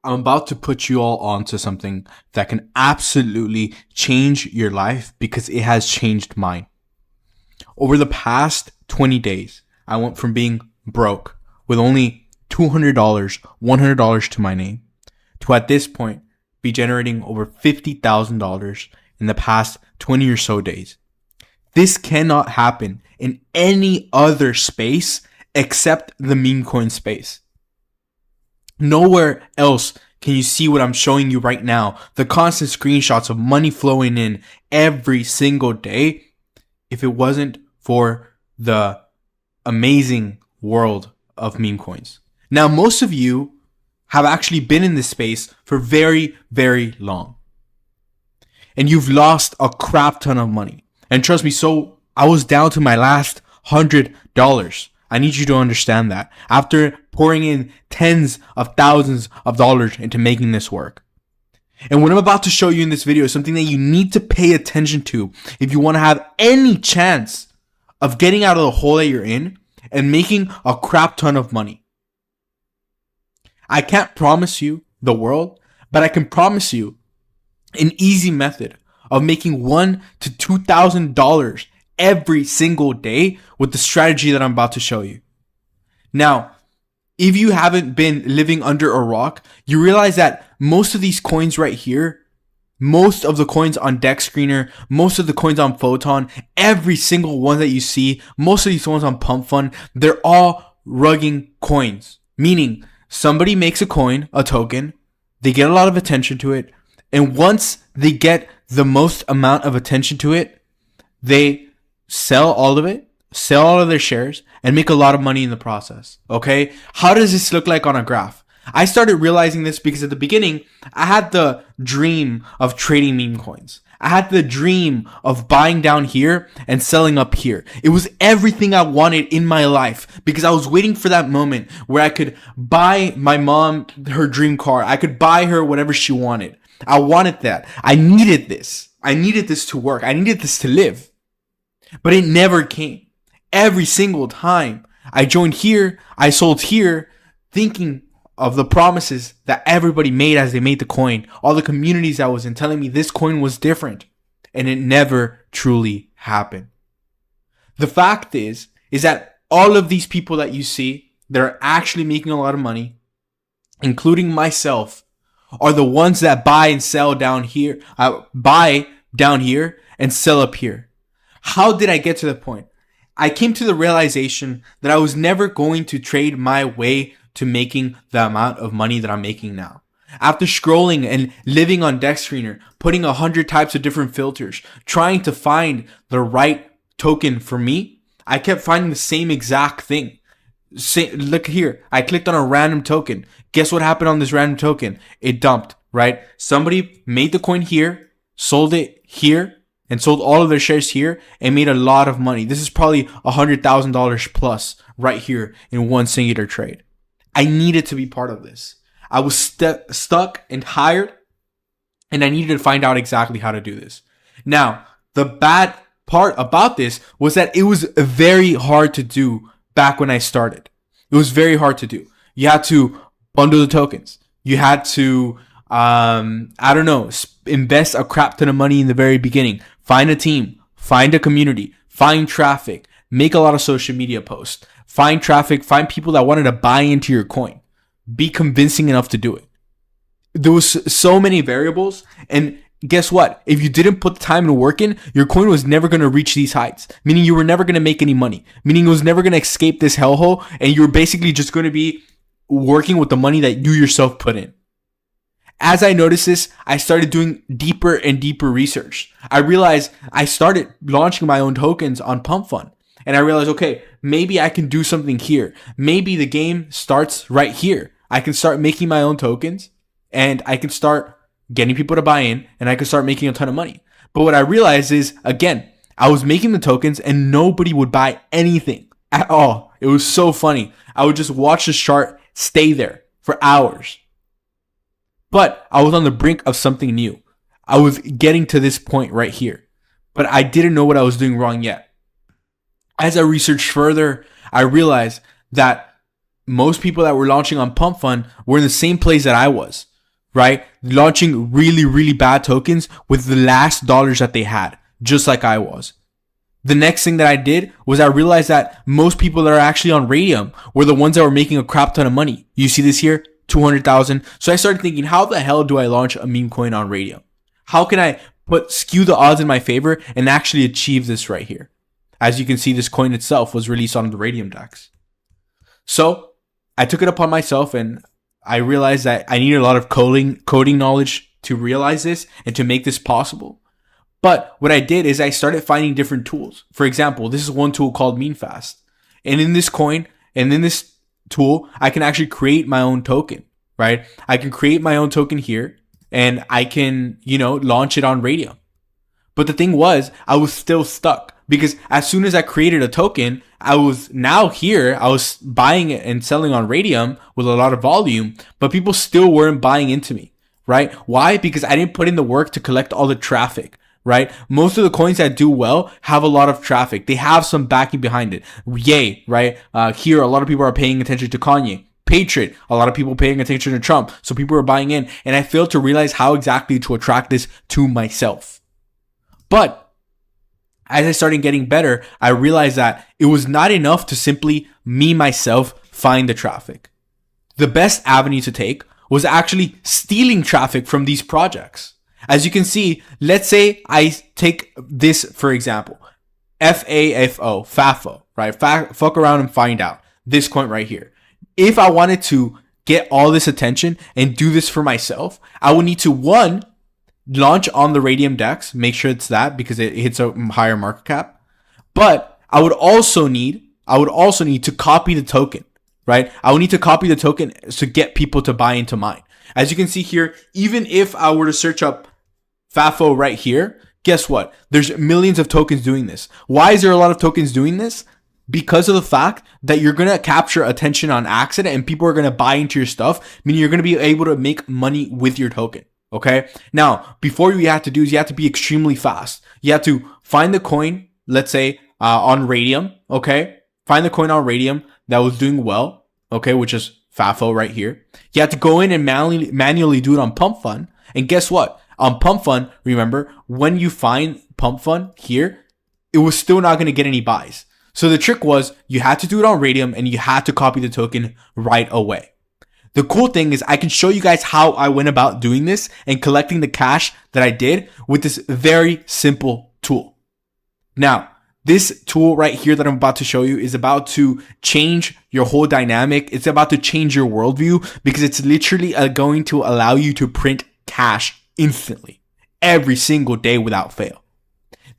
I'm about to put you all onto something that can absolutely change your life because it has changed mine. Over the past 20 days, I went from being broke with only $200, $100 to my name, to at this point be generating over $50,000 in the past 20 or so days. This cannot happen in any other space except the Memecoin space. Nowhere else can you see what I'm showing you right now, the constant screenshots of money flowing in every single day, if it wasn't for the amazing world of meme coins. Now, most of you have actually been in this space for very, very long. And you've lost a crap ton of money. And trust me, so I was down to my last $100. I need you to understand that. After pouring in tens of thousands of dollars into making this work. And what I'm about to show you in this video is something that you need to pay attention to if you want to have any chance of getting out of the hole that you're in and making a crap ton of money. I can't promise you the world, but I can promise you an easy method of making $1,000 to $2,000 every single day with the strategy that I'm about to show you. Now, if you haven't been living under a rock, you realize that most of these coins right here, most of the coins on Dex Screener, most of the coins on Photon, every single one that you see, most of these ones on Pump.Fun, they're all rugging coins. Meaning, somebody makes a coin, a token, they get a lot of attention to it, and once they get the most amount of attention to it, they sell all of it, sell all of their shares, and make a lot of money in the process. Okay? How does this look like on a graph? I started realizing this because at the beginning, I had the dream of trading meme coins. I had the dream of buying down here and selling up here. It was everything I wanted in my life because I was waiting for that moment where I could buy my mom her dream car. I could buy her whatever she wanted. I wanted that. I needed this. I needed this to work. I needed this to live. But it never came. Every single time I joined here, I sold here, thinking of the promises that everybody made as they made the coin. All the communities I was in telling me this coin was different. And it never truly happened. The fact is that all of these people that you see that are actually making a lot of money, including myself, are the ones that buy and sell down here. Buy down here and sell up here. How did I get to the point? I came to the realization that I was never going to trade my way to making the amount of money that I'm making now. After scrolling and living on Dex Screener, putting 100 types of different filters, trying to find the right token for me, I kept finding the same exact thing. Look here, I clicked on a random token. Guess what happened on this random token? It dumped, right? Somebody made the coin here, sold it here, and sold all of their shares here and made a lot of money. This is probably $100,000 plus right here in one singular trade. I needed to be part of this. I was stuck and tired, and I needed to find out exactly how to do this. Now, the bad part about this was that it was very hard to do back when I started. It was very hard to do. You had to bundle the tokens. You had to, invest a crap ton of money in the very beginning. Find a team, find a community, find traffic, make a lot of social media posts, find traffic, find people that wanted to buy into your coin. Be convincing enough to do it. There was so many variables, and guess what? If you didn't put the time and work in, your coin was never going to reach these heights, meaning you were never going to make any money, meaning it was never going to escape this hellhole, and you were basically just going to be working with the money that you yourself put in. As I noticed this, I started doing deeper and deeper research. I realized I started launching my own tokens on Pump.Fun. And I realized, okay, maybe I can do something here. Maybe the game starts right here. I can start making my own tokens and I can start getting people to buy in and I can start making a ton of money. But what I realized is, again, I was making the tokens and nobody would buy anything at all. It was so funny. I would just watch the chart stay there for hours. But I was on the brink of something new. I was getting to this point right here. But I didn't know what I was doing wrong yet. As I researched further, I realized that most people that were launching on Pump.Fun were in the same place that I was. right? Launching really, really bad tokens with the last dollars that they had, just like I was. The next thing that I did was I realized that most people that are actually on Radium were the ones that were making a crap ton of money. You see this here, 200,000. So I started thinking, how the hell do I launch a meme coin on Radium? How can I skew the odds in my favor and actually achieve this right here? As you can see, this coin itself was released on the Radium DEX. So I took it upon myself and I realized that I needed a lot of coding knowledge to realize this and to make this possible. But what I did is I started finding different tools. For example, this is one tool called Memecoin. And in this coin and in this tool, I can actually create my own token, right? I can create my own token here and I can, launch it on Radium. But the thing was, I was still stuck because as soon as I created a token, I was buying it and selling on Radium with a lot of volume, but people still weren't buying into me, right? Why? Because I didn't put in the work to collect all the traffic. Right? Most of the coins that do well have a lot of traffic. They have some backing behind it. Yay, right? Here, a lot of people are paying attention to Kanye. Patriot, a lot of people paying attention to Trump. So people are buying in. And I failed to realize how exactly to attract this to myself. But as I started getting better, I realized that it was not enough to simply myself find the traffic. The best avenue to take was actually stealing traffic from these projects. As you can see, let's say I take this, for example, FAFO, right? Fuck around and find out. This coin right here. If I wanted to get all this attention and do this for myself, I would need to, one, launch on the Radium DEX. Make sure it's that because it hits a higher market cap. But I would also need to copy the token, right? I would need to copy the token to get people to buy into mine. As you can see here, even if I were to search up FAFO right here, guess what? There's millions of tokens doing this. Why is there a lot of tokens doing this? Because of the fact that you're going to capture attention on accident and people are going to buy into your stuff, meaning you're going to be able to make money with your token. Okay. Now, before you have to do is you have to be extremely fast. You have to find the coin, let's say on Radium. Okay. Find the coin on Radium that was doing well. Okay. Which is FAFO right here. You have to go in and manually do it on Pump.Fun. And guess what? On Pump.Fun, remember, when you find Pump.Fun here, it was still not going to get any buys. So the trick was you had to do it on Radium and you had to copy the token right away. The cool thing is I can show you guys how I went about doing this and collecting the cash that I did with this very simple tool. Now, this tool right here that I'm about to show you is about to change your whole dynamic. It's about to change your worldview because it's literally going to allow you to print cash instantly, every single day without fail.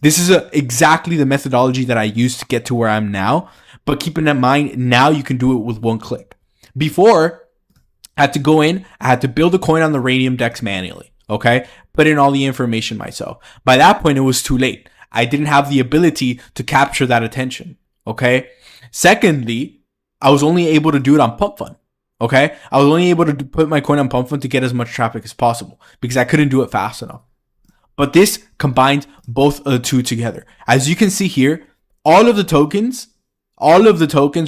This is exactly the methodology that I used to get to where I'm now, but keeping in mind, now you can do it with one click. Before, I had to go in, I had to build a coin on the Radium DEX manually, okay? Put in all the information myself. By that point, it was too late. I didn't have the ability to capture that attention, okay? Secondly, I was only able to do it on Pump.Fun. Okay, I was only able to put my coin on Pump.Fun to get as much traffic as possible because I couldn't do it fast enough. But this combines both of the two together. As you can see here, all of the tokens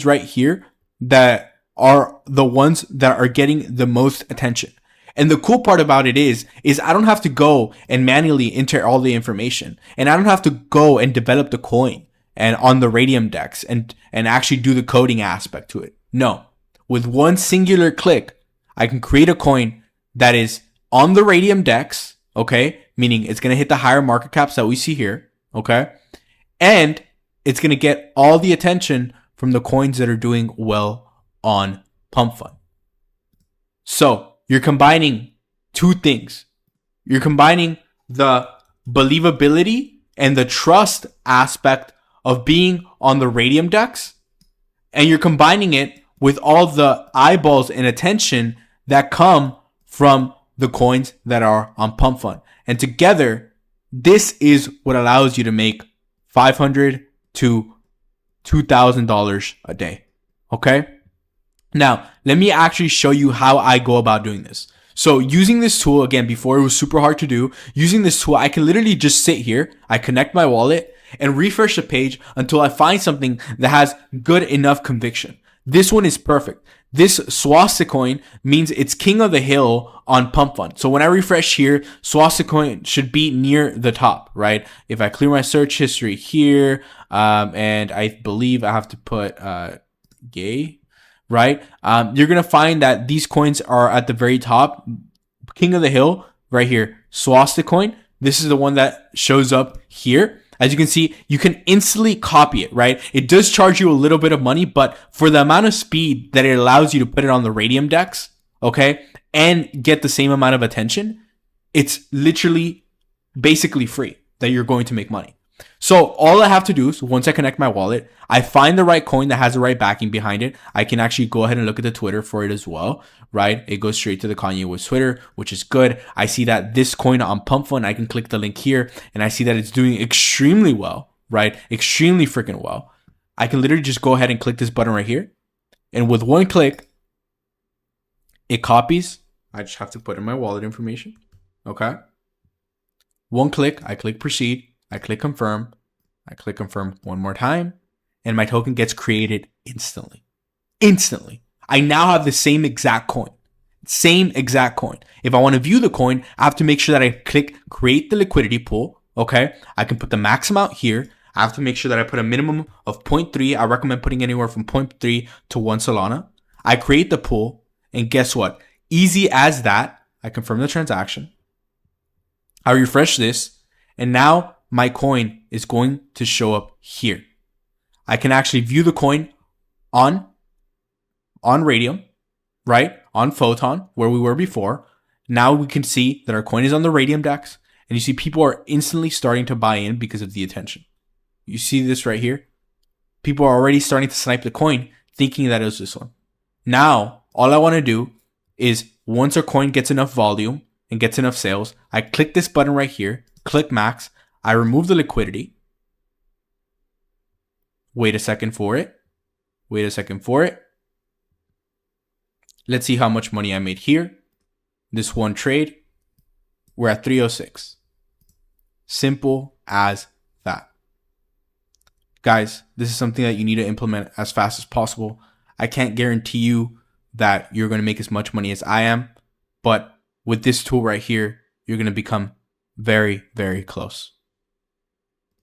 right here that are the ones that are getting the most attention. And the cool part about it is I don't have to go and manually enter all the information, and I don't have to go and develop the coin and on the Radium DEX and actually do the coding aspect to it. No. With one singular click, I can create a coin that is on the Radium DEX, okay? Meaning it's going to hit the higher market caps that we see here, okay? And it's going to get all the attention from the coins that are doing well on Pump.Fun. So you're combining two things. You're combining the believability and the trust aspect of being on the Radium DEX, and you're combining it with all the eyeballs and attention that come from the coins that are on Pump.Fun. And together, this is what allows you to make $500 to $2,000 a day. Okay? Now, let me actually show you how I go about doing this. So using this tool, again, before it was super hard to do, using this tool, I can literally just sit here, I connect my wallet and refresh the page until I find something that has good enough conviction. This one is perfect. This swastika coin means it's king of the hill on Pump.Fun. So when I refresh here, swastika coin should be near the top, right? If I clear my search history here, and I believe I have to put yay, right? You're gonna find that these coins are at the very top. King of the hill right here, swastika coin. This is the one that shows up here. As you can see, you can instantly copy it, right? It does charge you a little bit of money, but for the amount of speed that it allows you to put it on the Radium DEX, okay, and get the same amount of attention, it's literally basically free that you're going to make money. So all I have to do is once I connect my wallet, I find the right coin that has the right backing behind it. I can actually go ahead and look at the Twitter for it as well, right? It goes straight to the Kanye West Twitter, which is good. I see that this coin on Pump.Fun, I can click the link here and I see that it's doing extremely well, right? Extremely freaking well. I can literally just go ahead and click this button right here. And with one click, it copies. I just have to put in my wallet information. Okay. One click, I click proceed. I click confirm. I click confirm one more time. And my token gets created instantly. Instantly. I now have the same exact coin. Same exact coin. If I want to view the coin, I have to make sure that I click create the liquidity pool. Okay. I can put the max amount here. I have to make sure that I put a minimum of 0.3. I recommend putting anywhere from 0.3 to 1 Solana. I create the pool. And guess what? Easy as that. I confirm the transaction. I refresh this. And now my coin is going to show up here. I can actually view the coin on Radium, right? On Photon, where we were before. Now we can see that our coin is on the Radium DEX. And you see people are instantly starting to buy in because of the attention. You see this right here? People are already starting to snipe the coin thinking that it was this one. Now, all I want to do is once our coin gets enough volume and gets enough sales, I click this button right here, click max. I remove the liquidity. Wait a second for it. Wait a second for it. Let's see how much money I made here. This one trade, we're at 306. Simple as that. Guys, this is something that you need to implement as fast as possible. I can't guarantee you that you're going to make as much money as I am, but with this tool right here, you're going to become very, very close.